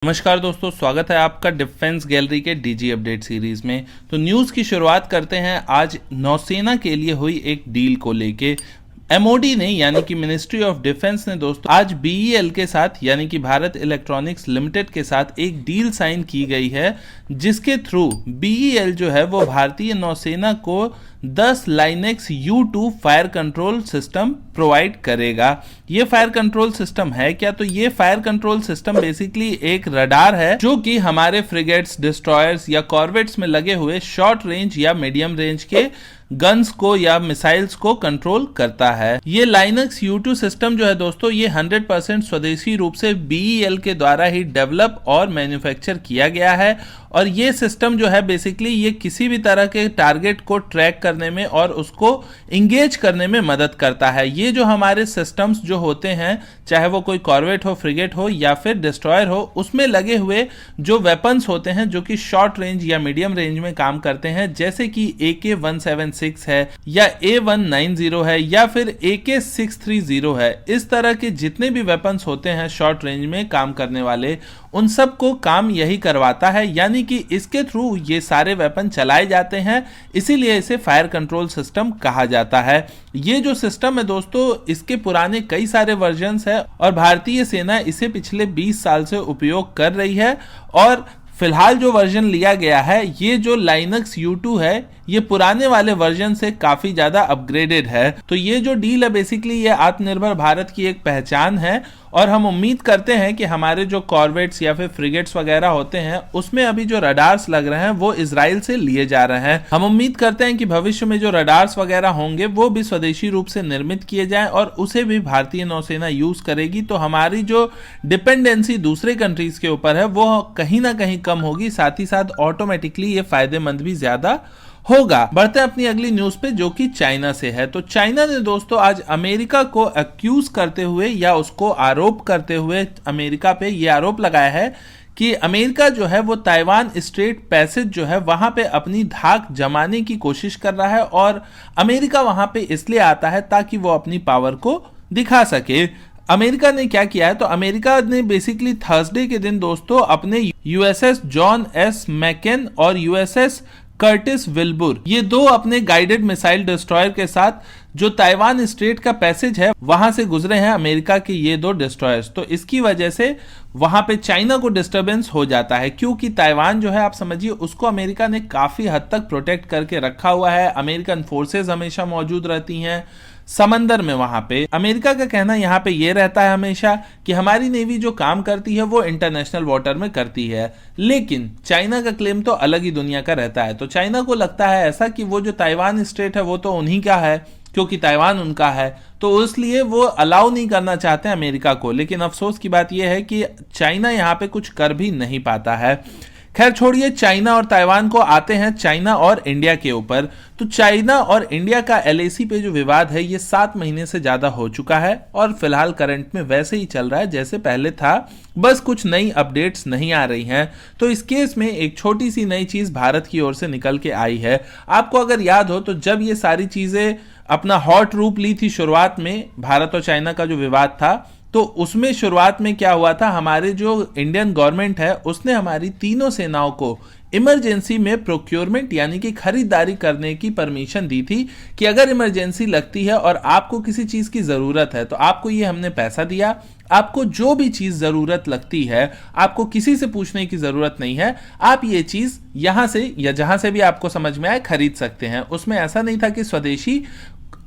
नमस्कार दोस्तों, स्वागत है आपका डिफेंस गैलरी के डीजी अपडेट सीरीज में। तो न्यूज़ की शुरुआत करते हैं आज नौसेना के लिए हुई एक डील को लेके। एमओडी ने यानी कि मिनिस्ट्री ऑफ डिफेंस ने दोस्तों आज बीईएल के साथ यानी कि भारत इलेक्ट्रॉनिक्स लिमिटेड के साथ एक डील साइन की गई है, जिसके थ्रू बीईएल जो है वो भारतीय नौसेना को 10 Linux U2 fire control system provide करेगा। ये फायर कंट्रोल सिस्टम है क्या? तो ये फायर कंट्रोल सिस्टम बेसिकली एक रडार है जो कि हमारे फ्रिगेट्स, डिस्ट्रॉयर्स या कॉर्वेट्स में लगे हुए शॉर्ट रेंज या मीडियम रेंज के गन्स को या मिसाइल्स को कंट्रोल करता है। ये लाइनक्स U2 सिस्टम जो है दोस्तों, ये 100% स्वदेशी रूप से बीईएल के द्वारा ही डेवलप और मैन्युफैक्चर किया गया है। और ये सिस्टम जो है बेसिकली ये किसी भी तरह के टारगेट को ट्रैक करने में और उसको इंगेज करने में मदद करता है। ये जो हमारे सिस्टम्स जो होते हैं, चाहे वो कोई कॉर्वेट हो, फ्रिगेट हो या फिर डिस्ट्रॉयर हो, उसमें लगे हुए जो वेपन्स होते हैं जो कि शॉर्ट रेंज या मीडियम रेंज में काम करते हैं, जैसे कि AK-176 है या A-190 है या फिर AK-630 है, इस तरह के जितने भी वेपन्स होते हैं शॉर्ट रेंज में काम करने वाले, उन सब को काम यही करवाता है। यानी कि इसके थ्रू ये सारे वेपन चलाए जाते हैं, इसीलिए इसे फायर कंट्रोल सिस्टम कहा जाता है। ये जो सिस्टम है दोस्तों, इसके पुराने कई सारे वर्जन्स है और भारतीय सेना इसे पिछले 20 साल से उपयोग कर रही है। और फिलहाल जो वर्जन लिया गया है, ये जो लाइनक्स U2 है, ये पुराने वाले वर्जन से काफी ज्यादा अपग्रेडेड है। तो ये जो डील है बेसिकली ये आत्मनिर्भर भारत की एक पहचान है और हम उम्मीद करते हैं कि हमारे जो कॉर्वेट्स या फिर फ्रिगेट्स वगैरह होते हैं, उसमें अभी जो रडार्स लग रहे हैं वो इजराइल से लिए जा रहे हैं। हम उम्मीद करते हैं कि भविष्य में जो रडार्स वगैरह होंगे वो भी स्वदेशी रूप से निर्मित किए जाएं और उसे भी भारतीय नौसेना यूज करेगी। तो हमारी जो डिपेंडेंसी दूसरे कंट्रीज के ऊपर है वो कहीं ना कहीं कम होगी, साथ ही साथ ऑटोमेटिकली ये फायदेमंद भी ज्यादा होगा। बढ़ते हैं अपनी अगली न्यूज पे जो कि चाइना से है। तो चाइना ने दोस्तों आज अमेरिका को अक्यूज करते हुए या उसको आरोप करते हुए अमेरिका पे ये आरोप लगाया है कि अमेरिका जो है वो ताइवान स्ट्रेट पैसेज जो है वहां पे अपनी धाक जमाने की कोशिश कर रहा है और अमेरिका वहां पे इसलिए आता है ताकि वो अपनी पावर को दिखा सके। अमेरिका ने क्या किया है? तो अमेरिका ने बेसिकली थर्सडे के दिन दोस्तों अपने USS जॉन एस मैकेन और USS कर्टिस विल्बुर, ये दो अपने गाइडेड मिसाइल डिस्ट्रॉयर के साथ जो ताइवान स्ट्रेट का पैसेज है वहां से गुजरे हैं अमेरिका के ये दो डिस्ट्रॉयर्स। तो इसकी वजह से वहां पे चाइना को डिस्टरबेंस हो जाता है, क्योंकि ताइवान जो है आप समझिए उसको अमेरिका ने काफी हद तक प्रोटेक्ट करके रखा हुआ है। अमेरिकन फोर्सेज हमेशा मौजूद रहती हैं समंदर में। वहां पे अमेरिका का कहना यहाँ पे ये रहता है हमेशा कि हमारी नेवी जो काम करती है वो इंटरनेशनल वाटर में करती है, लेकिन चाइना का क्लेम तो अलग ही दुनिया का रहता है। तो चाइना को लगता है ऐसा कि वो जो ताइवान स्टेट है वो तो उन्हीं का है, क्योंकि ताइवान उनका है, तो इसलिए वो अलाउ नहीं करना चाहते अमेरिका को। लेकिन अफसोस की बात यह है कि चाइना यहाँ पे कुछ कर भी नहीं पाता है। खैर छोड़िए चाइना और ताइवान को, आते हैं चाइना और इंडिया के ऊपर। तो चाइना और इंडिया का LAC पे जो विवाद है ये 7 महीने से ज्यादा हो चुका है और फिलहाल करंट में वैसे ही चल रहा है जैसे पहले था, बस कुछ नई अपडेट्स नहीं आ रही हैं। तो इस केस में एक छोटी सी नई चीज भारत की ओर से निकल के आई है। आपको अगर याद हो तो जब ये सारी चीजें अपना हॉट रूप ली थी शुरुआत में, भारत और चाइना का जो विवाद था, तो उसमें शुरुआत में क्या हुआ था, हमारे जो इंडियन गवर्नमेंट है उसने हमारी तीनों सेनाओं को इमरजेंसी में प्रोक्योरमेंट यानी कि खरीदारी करने की परमिशन दी थी कि अगर इमरजेंसी लगती है और आपको किसी चीज की जरूरत है तो आपको ये हमने पैसा दिया, आपको जो भी चीज जरूरत लगती है आपको किसी से पूछने की जरूरत नहीं है, आप ये चीज यहां से या जहां से भी आपको समझ में आए खरीद सकते हैं। उसमें ऐसा नहीं था कि स्वदेशी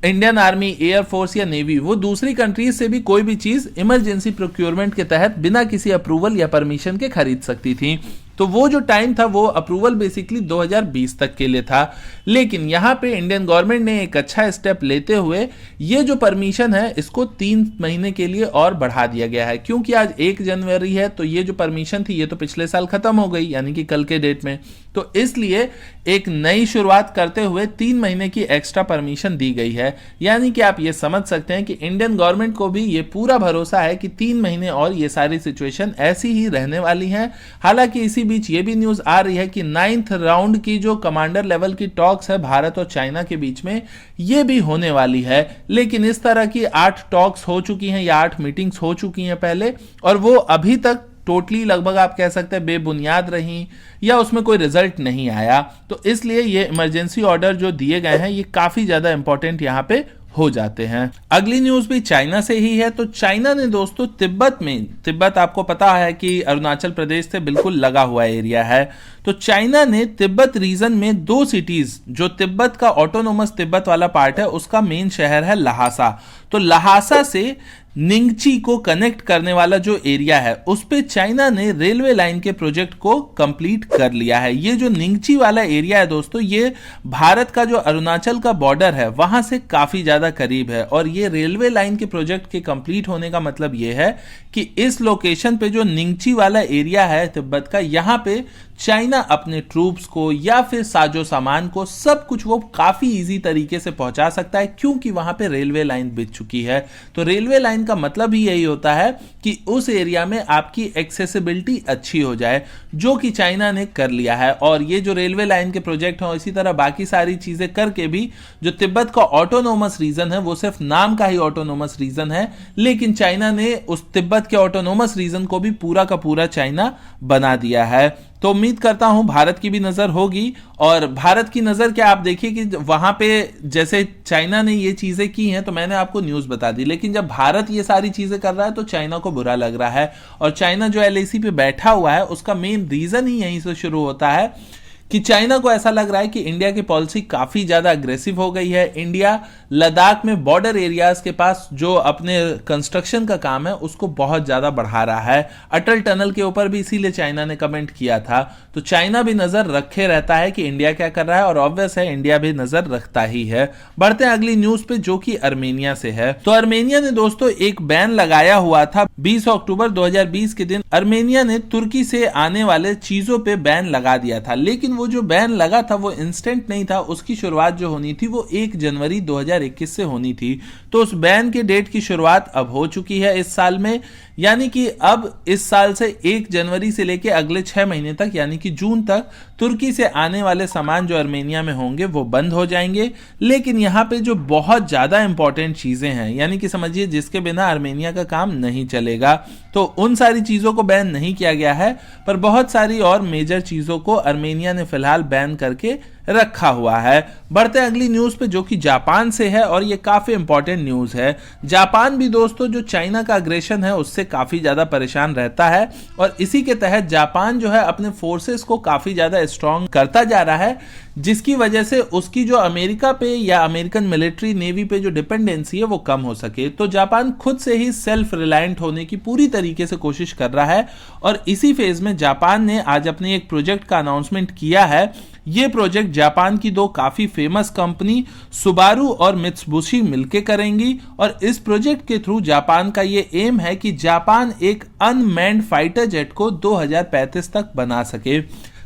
इंडियन आर्मी, एयर फोर्स या नेवी वो दूसरी कंट्रीज से भी कोई भी चीज इमरजेंसी प्रोक्योरमेंट के तहत बिना किसी अप्रूवल या परमिशन के खरीद सकती थी। तो वो जो टाइम था वो अप्रूवल बेसिकली 2020 तक के लिए था। लेकिन यहाँ पे इंडियन गवर्नमेंट ने एक अच्छा स्टेप लेते हुए ये जो परमिशन है इसको 3 महीने के लिए और बढ़ा दिया गया है, क्योंकि आज 1 जनवरी है तो ये जो परमिशन थी ये तो पिछले साल खत्म हो गई, यानी कि कल के डेट में। तो इसलिए एक नई शुरुआत करते हुए 3 महीने की एक्स्ट्रा परमिशन दी गई है। यानी कि आप ये समझ सकते हैं कि इंडियन गवर्नमेंट को भी ये पूरा भरोसा है कि 3 महीने और ये सारी सिचुएशन ऐसी ही रहने वाली है। हालांकि इसी बीच ये भी न्यूज आ रही है कि 9th राउंड की जो कमांडर लेवल की टॉक्स है भारत और चाइना के बीच में, ये भी होने वाली है। लेकिन इस तरह की 8 टॉक्स हो चुकी हैं या 8 मीटिंग्स हो चुकी हैं पहले, और वो अभी तक टोटली लगभग आप कह सकते हैं बेबुनियाद रही या उसमें कोई रिजल्ट नहीं आया। तो इसलिए ये इमरजेंसी ऑर्डर जो दिए गए हैं ये काफी ज्यादा इंपॉर्टेंट यहाँ पे हो जाते हैं। अगली न्यूज भी चाइना से ही है। तो चाइना ने दोस्तों तिब्बत आपको पता है कि अरुणाचल प्रदेश से बिल्कुल लगा हुआ एरिया है। तो चाइना ने तिब्बत रीजन में 2 सिटीज, जो तिब्बत का ऑटोनोमस तिब्बत वाला पार्ट है उसका मेन शहर है लहासा, तो लहासा से निंगची को कनेक्ट करने वाला जो एरिया है उस पे चाइना ने रेलवे लाइन के प्रोजेक्ट को कंप्लीट कर लिया है। ये जो निंगची वाला एरिया है दोस्तों, ये भारत का जो अरुणाचल का बॉर्डर है वहां से काफी ज्यादा करीब है, और ये रेलवे लाइन के प्रोजेक्ट के कंप्लीट होने का मतलब ये है कि इस लोकेशन पे जो निंगची वाला एरिया है तिब्बत का, यहां पे चाइना अपने ट्रूप्स को या फिर साजो सामान को सब कुछ वो काफी इजी तरीके से पहुंचा सकता है, क्योंकि वहां पे रेलवे लाइन बिछ चुकी है। तो रेलवे लाइन का मतलब ही यही होता है कि उस एरिया में आपकी एक्सेसिबिलिटी अच्छी हो जाए, जो कि चाइना ने कर लिया है। और ये जो रेलवे लाइन के प्रोजेक्ट हैं, इसी तरह बाकी सारी चीजें करके भी जो तिब्बत का ऑटोनोमस रीजन है वो सिर्फ नाम का ही ऑटोनोमस रीजन है, लेकिन चाइना ने उस तिब्बत के ऑटोनोमस रीजन को भी पूरा का पूरा चाइना बना दिया है। तो उम्मीद करता हूं भारत की भी नजर होगी। और भारत की नजर क्या, आप देखिए कि वहां पे जैसे चाइना ने ये चीजें की हैं तो मैंने आपको न्यूज बता दी, लेकिन जब भारत ये सारी चीजें कर रहा है तो चाइना को बुरा लग रहा है। और चाइना जो LAC पे बैठा हुआ है उसका मेन रीजन ही यहीं से शुरू होता है कि चाइना को ऐसा लग रहा है कि इंडिया की पॉलिसी काफी ज्यादा अग्रेसिव हो गई है। इंडिया लद्दाख में बॉर्डर एरियाज के पास जो अपने कंस्ट्रक्शन का काम है उसको बहुत ज्यादा बढ़ा रहा है। अटल टनल के ऊपर भी इसीलिए चाइना ने कमेंट किया था। तो चाइना भी नजर रखे रहता है कि इंडिया क्या कर रहा है, और ऑब्वियस है इंडिया भी नजर रखता ही है। बढ़ते हैं अगली न्यूज पे जो कि अर्मेनिया से है। तो अर्मेनिया ने दोस्तों एक बैन लगाया हुआ था 20 अक्टूबर 2020 के दिन। अर्मेनिया ने तुर्की से आने वाले चीजों पे बैन लगा दिया था, लेकिन वो जो बैन लगा था वो इंस्टेंट नहीं था। उसकी शुरुआत जो होनी थी वो 1 जनवरी 2021 से होनी थी। तो उस बैन के डेट की शुरुआत अब हो चुकी है इस साल में, यानी कि अब इस साल से 1 जनवरी से लेके अगले 6 महीने तक यानी कि जून तक तुर्की से आने वाले सामान जो अर्मेनिया में होंगे वो बंद हो जाएंगे। लेकिन यहाँ पे जो बहुत ज्यादा इंपॉर्टेंट चीजें हैं, यानी कि समझिए जिसके बिना अर्मेनिया का काम नहीं चलेगा, तो उन सारी चीजों को बैन नहीं किया गया है, पर बहुत सारी और मेजर चीजों को अर्मेनिया ने फिलहाल बैन करके रखा हुआ है। बढ़ते अगली न्यूज पे जो कि जापान से है, और ये काफी इंपॉर्टेंट न्यूज है। जापान भी दोस्तों जो चाइना का अग्रेशन है उससे काफी ज्यादा परेशान रहता है, और इसी के तहत जापान जो है अपने फोर्सेस को काफी ज्यादा स्ट्रांग करता जा रहा है, जिसकी वजह से उसकी जो अमेरिका पे या अमेरिकन मिलिट्री नेवी पे जो डिपेंडेंसी है वो कम हो सके। तो जापान खुद से ही सेल्फ रिलायंट होने की पूरी तरीके से कोशिश कर रहा है, और इसी फेज में जापान ने आज अपने एक प्रोजेक्ट का अनाउंसमेंट किया है। ये प्रोजेक्ट जापान की 2 काफी फेमस कंपनी सुबारू और मित्सुबिशी मिलकर करेंगी, और इस प्रोजेक्ट के थ्रू जापान का ये एम है कि जापान एक अनमैन्ड फाइटर जेट को 2035 तक बना सके।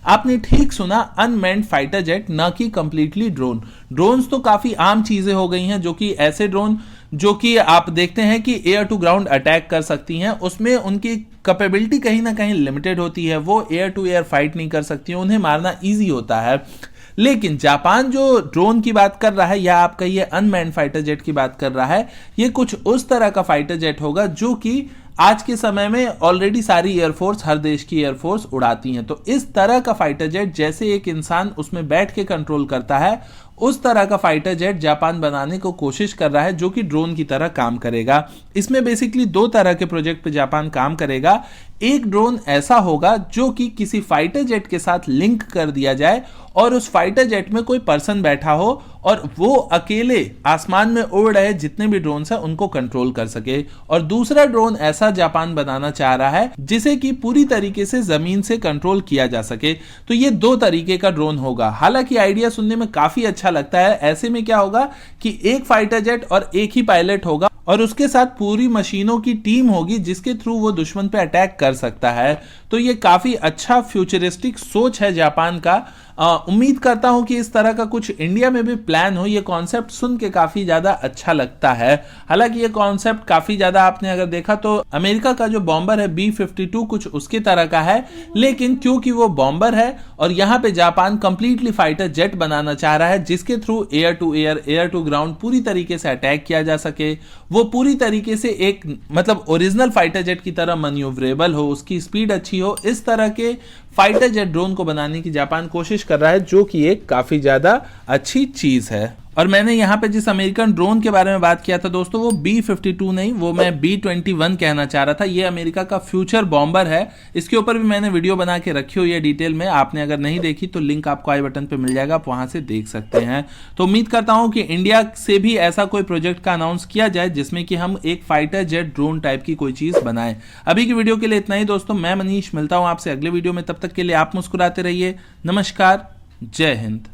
आपने ठीक सुना, अनमैन्ड फाइटर जेट, ना कि कंप्लीटली ड्रोन। ड्रोन्स तो काफी आम चीजें हो गई हैं, जो कि ऐसे ड्रोन जो कि आप देखते हैं कि एयर टू ग्राउंड अटैक कर सकती हैं, उसमें उनकी कैपेबिलिटी कहीं ना कहीं लिमिटेड होती है, वो एयर टू एयर फाइट नहीं कर सकती हैं, उन्हें मारना इजी होता है। लेकिन जापान जो ड्रोन की बात कर रहा है, या आप कहिए अनमैन्ड फाइटर जेट की बात कर रहा है, ये कुछ उस तरह का फाइटर जेट होगा जो कि आज के समय में ऑलरेडी सारी एयरफोर्स, हर देश की एयरफोर्स उड़ाती हैं। तो इस तरह का फाइटर जेट जैसे एक इंसान उसमें बैठ के कंट्रोल करता है, उस तरह का फाइटर जेट जापान बनाने को कोशिश कर रहा है, जो कि ड्रोन की तरह काम करेगा। इसमें बेसिकली 2 तरह के प्रोजेक्ट पे जापान काम करेगा। एक ड्रोन ऐसा होगा जो कि किसी फाइटर जेट के साथ लिंक कर दिया जाए, और उस फाइटर जेट में कोई पर्सन बैठा हो और वो अकेले आसमान में उड़ रहे जितने भी ड्रोन हैं उनको कंट्रोल कर सके। और दूसरा ड्रोन ऐसा जापान बनाना चाह रहा है जिसे कि पूरी तरीके से जमीन से कंट्रोल किया जा सके। तो ये 2 तरीके का ड्रोन होगा। हालांकि आइडिया सुनने में काफी अच्छा लगता है। ऐसे में क्या होगा कि एक फाइटर जेट और एक ही पायलट होगा, और उसके साथ पूरी मशीनों की टीम होगी जिसके थ्रू वो दुश्मन पे अटैक कर सकता है। तो ये काफी अच्छा फ्यूचरिस्टिक सोच है जापान का। उम्मीद करता हूं कि इस तरह का कुछ इंडिया में भी प्लान हो। ये कॉन्सेप्ट सुन के काफी ज्यादा अच्छा लगता है। हालांकि ये कॉन्सेप्ट काफी ज्यादा आपने अगर देखा तो अमेरिका का जो बॉम्बर है B-52 कुछ उसके तरह का है, लेकिन क्योंकि वो बॉम्बर है और यहां पे जापान कंप्लीटली फाइटर जेट बनाना चाह रहा है जिसके through air to air, air to ground पूरी तरीके से अटैक किया जा सके, वो पूरी तरीके से एक मतलब ओरिजिनल फाइटर जेट की तरह मैन्यूवरेबल हो, उसकी स्पीड अच्छी हो, इस तरह के फाइटर जेट ड्रोन को बनाने की जापान कोशिश कर रहा है, जो कि एक काफी ज्यादा अच्छी चीज है। और मैंने यहाँ पे जिस अमेरिकन ड्रोन के बारे में बात किया था दोस्तों, वो B-52 नहीं, वो मैं B-21 कहना चाह रहा था। ये अमेरिका का फ्यूचर बॉम्बर है। इसके ऊपर भी मैंने वीडियो बना के रखी हुई है डिटेल में, आपने अगर नहीं देखी तो लिंक आपको आई बटन पे मिल जाएगा, आप वहां से देख सकते हैं। तो उम्मीद करता हूं कि इंडिया से भी ऐसा कोई प्रोजेक्ट का अनाउंस किया जाए जिसमें कि हम एक फाइटर जेट ड्रोन टाइप की कोई चीज बनाए। अभी की वीडियो के लिए इतना ही दोस्तों, मैं मनीष मिलता हूं आपसे अगले वीडियो में, तब तक के लिए आप मुस्कुराते रहिए। नमस्कार, जय हिंद।